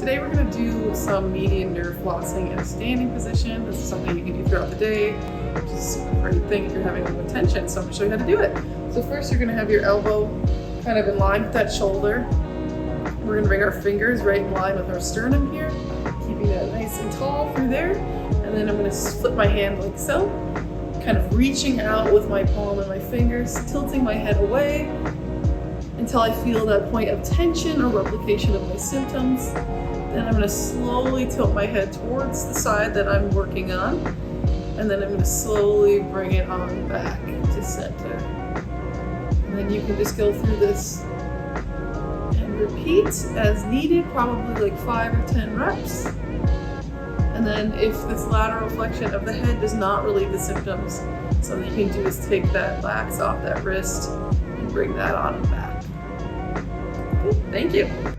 today we're going to do some median nerve flossing in a standing position. This is something you can do throughout the day, which is a great thing if you're having low tension. So I'm going to show you how to do it. So first you're going to have your elbow kind of in line with that shoulder. We're going to bring our fingers right in line with our sternum here, keeping that nice and tall through there. And then I'm going to flip my hand like so, kind of reaching out with my palm and my fingers, tilting my head away until I feel that point of tension or replication of my symptoms. Then I'm going to slowly tilt my head towards the side that I'm working on, and then I'm going to slowly bring it on back to center. And then you can just go through this and repeat as needed, probably like 5 or 10 reps. And then if this lateral flexion of the head does not relieve the symptoms, something you can do is take that lax off that wrist and bring that on and back. Thank you.